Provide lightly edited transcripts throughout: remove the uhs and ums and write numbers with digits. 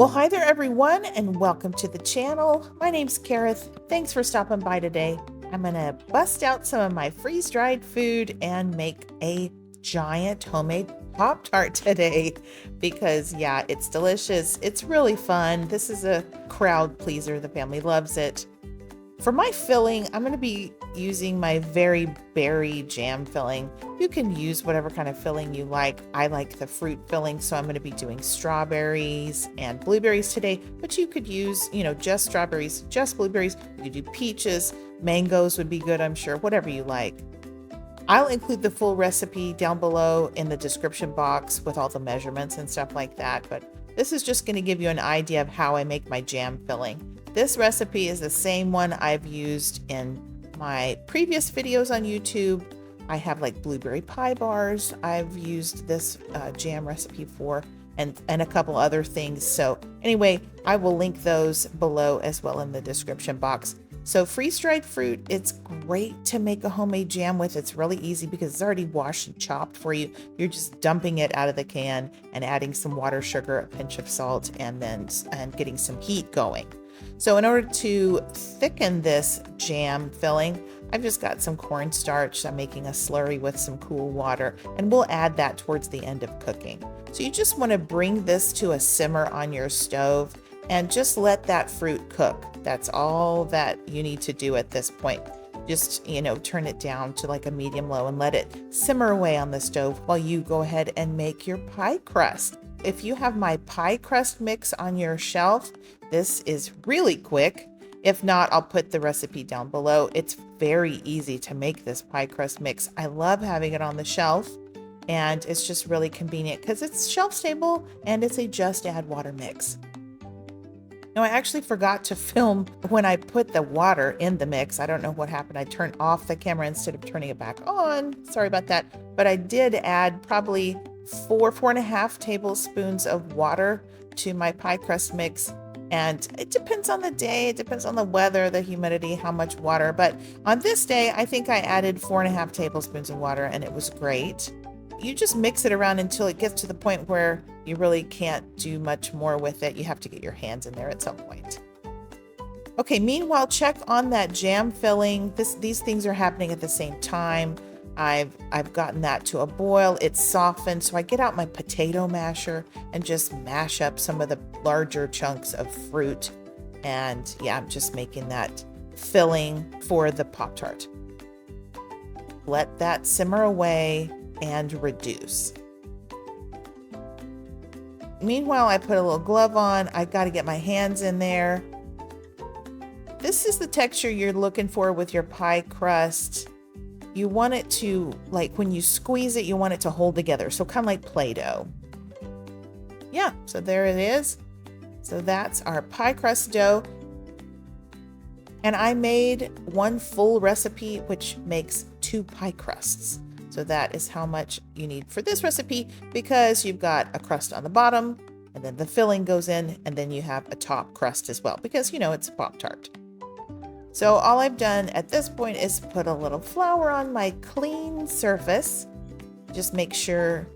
Well, hi there everyone, and welcome to the channel. My name's Kareth. Thanks for stopping by today. I'm gonna bust out some of my freeze-dried food and make a giant homemade Pop-Tart today because yeah, it's delicious. It's really fun. This is a crowd pleaser. The family loves it. For my filling, I'm going to be using my very berry jam filling. You can use whatever kind of filling you like. I like the fruit filling, so I'm going to be doing strawberries and blueberries today, but you could use, just strawberries, just blueberries. You could do peaches, mangoes would be good, I'm sure, whatever you like. I'll include the full recipe down below in the description box with all the measurements and stuff like that, but this is just going to give you an idea of how I make my jam filling. This recipe is the same one I've used in my previous videos on YouTube. I have like blueberry pie bars I've used this jam recipe for, and a couple other things. So anyway, I will link those below as well in the description box. So freeze-dried fruit, it's great to make a homemade jam with. It's really easy because it's already washed and chopped for you. You're just dumping it out of the can and adding some water, sugar, a pinch of salt, and getting some heat going. So in order to thicken this jam filling, I've just got some cornstarch. I'm making a slurry with some cool water, and we'll add that towards the end of cooking. So you just want to bring this to a simmer on your stove and just let that fruit cook. That's all that you need to do at this point. Just, turn it down to like a medium low and let it simmer away on the stove while you go ahead and make your pie crust. If you have my pie crust mix on your shelf, this is really quick. If not, I'll put the recipe down below. It's very easy to make this pie crust mix. I love having it on the shelf, and it's just really convenient because it's shelf stable and it's a just add water mix. Now, I actually forgot to film when I put the water in the mix. I don't know what happened. I turned off the camera instead of turning it back on. Sorry about that. But I did add probably 4.5 tablespoons of water to my pie crust mix. And it depends on the day, it depends on the weather, the humidity, how much water. But on this day, I think I added 4.5 tablespoons of water, and it was great. You just mix it around until it gets to the point where you really can't do much more with it. You have to get your hands in there at some point. Okay, meanwhile, check on that jam filling. These things are happening at the same time. I've gotten that to a boil. It's softened, so I get out my potato masher and just mash up some of the larger chunks of fruit. And yeah, I'm just making that filling for the Pop-Tart. Let that simmer away and reduce. Meanwhile, I put a little glove on. I got to get my hands in there. This is the texture you're looking for with your pie crust. You want it to, like when you squeeze it, you want it to hold together. So kind of like Play-Doh. Yeah, so there it is. So that's our pie crust dough. And I made one full recipe, which makes 2 pie crusts. So that is how much you need for this recipe, because you've got a crust on the bottom, and then the filling goes in, and then you have a top crust as well, because it's a Pop-Tart. So all I've done at this point is put a little flour on my clean surface. Just make sure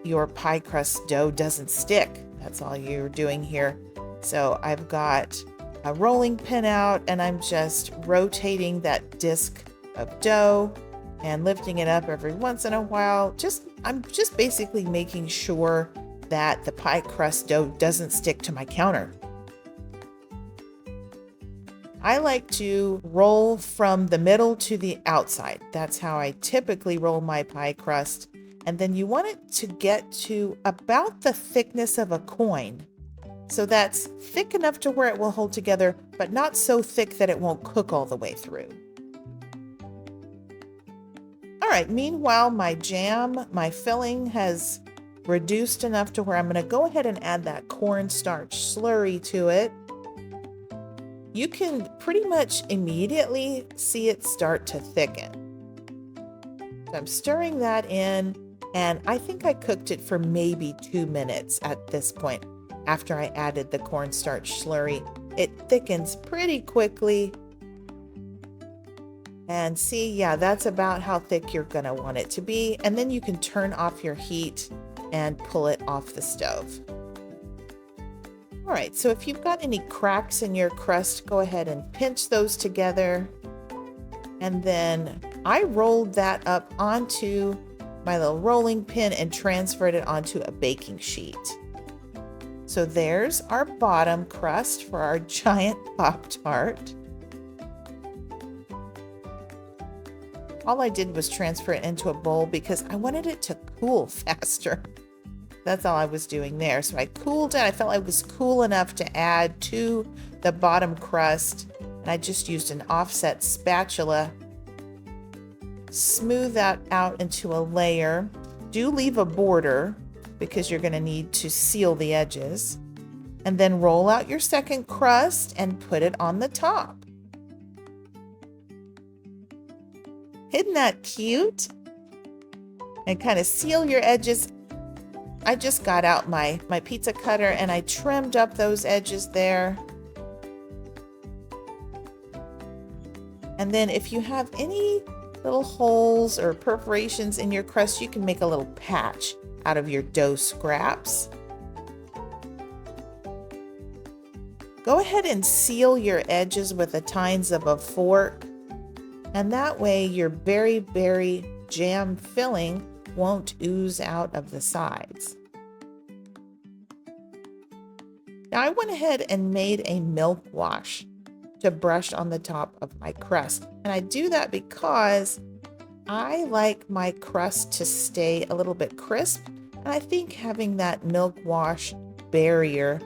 your pie crust dough doesn't stick. That's all you're doing here. So I've got a rolling pin out, and I'm just rotating that disc of dough and lifting it up every once in a while. I'm just basically making sure that the pie crust dough doesn't stick to my counter. I like to roll from the middle to the outside. That's how I typically roll my pie crust. And then you want it to get to about the thickness of a coin. So that's thick enough to where it will hold together, but not so thick that it won't cook all the way through. All right, meanwhile, my filling has reduced enough to where I'm going to go ahead and add that cornstarch slurry to it. You can pretty much immediately see it start to thicken. So I'm stirring that in, and I think I cooked it for maybe 2 minutes at this point. After I added the cornstarch slurry, it thickens pretty quickly. And see, yeah, that's about how thick you're gonna want it to be. And then you can turn off your heat and pull it off the stove. All right, so if you've got any cracks in your crust, go ahead and pinch those together. And then I rolled that up onto my little rolling pin and transferred it onto a baking sheet. So there's our bottom crust for our giant Pop-Tart. All I did was transfer it into a bowl because I wanted it to cool faster. That's all I was doing there. So I cooled it. I felt like it was cool enough to add to the bottom crust. And I just used an offset spatula. Smooth that out into a layer. Do leave a border because you're going to need to seal the edges. And then roll out your second crust and put it on the top. Isn't that cute? And kind of seal your edges. I just got out my pizza cutter and I trimmed up those edges there. And then if you have any little holes or perforations in your crust, you can make a little patch out of your dough scraps. Go ahead and seal your edges with the tines of a fork. And that way your berry jam filling won't ooze out of the sides. Now I went ahead and made a milk wash to brush on the top of my crust. And I do that because I like my crust to stay a little bit crisp. And I think having that milk wash barrier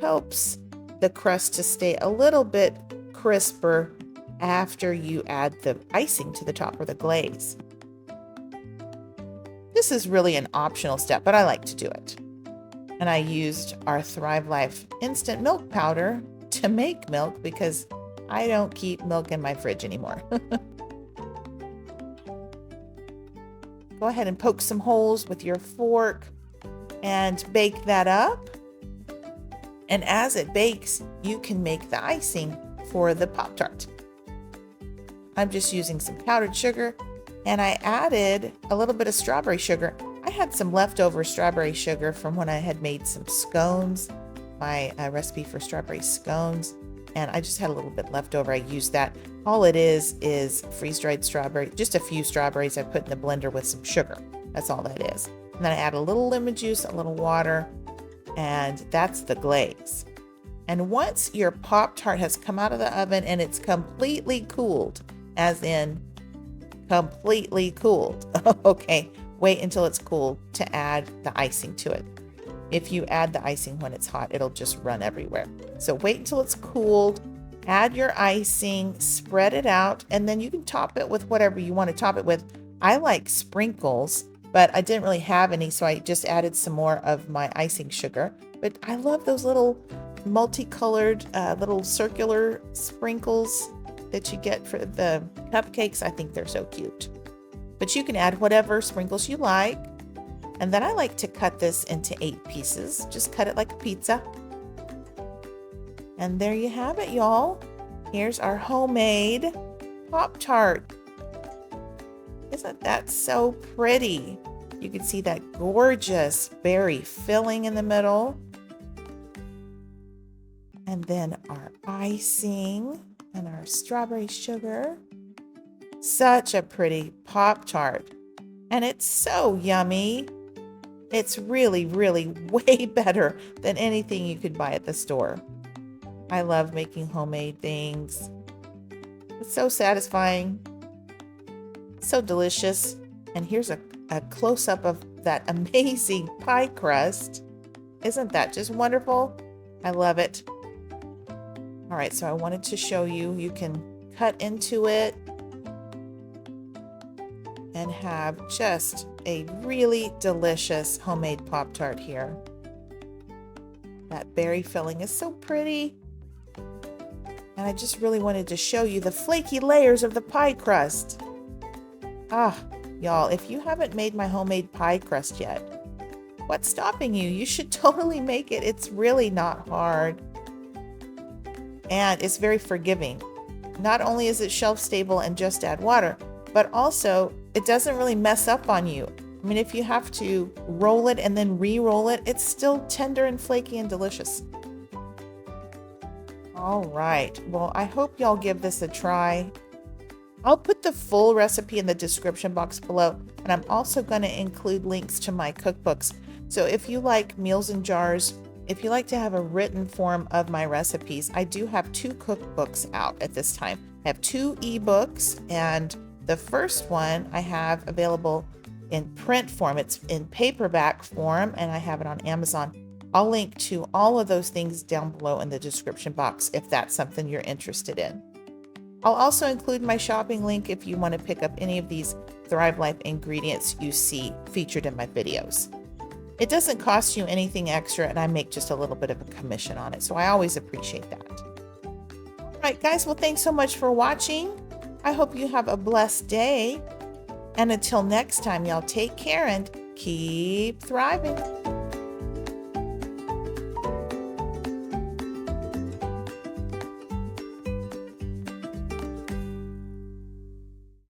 helps the crust to stay a little bit crisper after you add the icing to the top or the glaze. This is really an optional step, but I like to do it. And I used our Thrive Life instant milk powder to make milk because I don't keep milk in my fridge anymore. Go ahead and poke some holes with your fork and bake that up. And as it bakes, you can make the icing for the Pop-Tart. I'm just using some powdered sugar and I added a little bit of strawberry sugar. I had some leftover strawberry sugar from when I had made some scones, my recipe for strawberry scones, and I just had a little bit left over. I used that. All it is freeze-dried strawberry, just a few strawberries I put in the blender with some sugar. That's all that is. And then I add a little lemon juice, a little water, and that's the glaze. And once your Pop-Tart has come out of the oven and it's completely cooled, as in completely cooled. Okay, wait until it's cool to add the icing to it. If you add the icing when it's hot, it'll just run everywhere. So wait until it's cooled, add your icing, spread it out, and then you can top it with whatever you want to top it with. I like sprinkles, but I didn't really have any, so I just added some more of my icing sugar. But I love those little multicolored little circular sprinkles that you get for the cupcakes. I think they're so cute. But you can add whatever sprinkles you like. And then I like to cut this into 8 pieces. Just cut it like a pizza. And there you have it, y'all. Here's our homemade Pop-Tart. Isn't that so pretty? You can see that gorgeous berry filling in the middle. And then our icing and our strawberry sugar. Such a pretty Pop-Tart. And it's so yummy. It's really, really way better than anything you could buy at the store. I love making homemade things. It's so satisfying. So delicious. And here's a close-up of that amazing pie crust. Isn't that just wonderful? I love it. All right, so I wanted to show you, you can cut into it and have just a really delicious homemade Pop-Tart here. That berry filling is so pretty. And I just really wanted to show you the flaky layers of the pie crust. Ah, y'all, if you haven't made my homemade pie crust yet, what's stopping you? You should totally make it. It's really not hard. And it's very forgiving. Not only is it shelf stable and just add water, but also it doesn't really mess up on you. I mean, if you have to roll it and then re-roll it, it's still tender and flaky and delicious. All right. Well, I hope y'all give this a try. I'll put the full recipe in the description box below, and I'm also going to include links to my cookbooks. So if you like meals in jars, if you like to have a written form of my recipes, I do have 2 cookbooks out at this time. I have 2 ebooks, and the first one I have available in print form. It's in paperback form, and I have it on Amazon. I'll link to all of those things down below in the description box if that's something you're interested in. I'll also include my shopping link if you want to pick up any of these Thrive Life ingredients you see featured in my videos. It doesn't cost you anything extra, and I make just a little bit of a commission on it, so I always appreciate that. All right, guys, well, thanks so much for watching. I hope you have a blessed day. And until next time, y'all take care and keep thriving.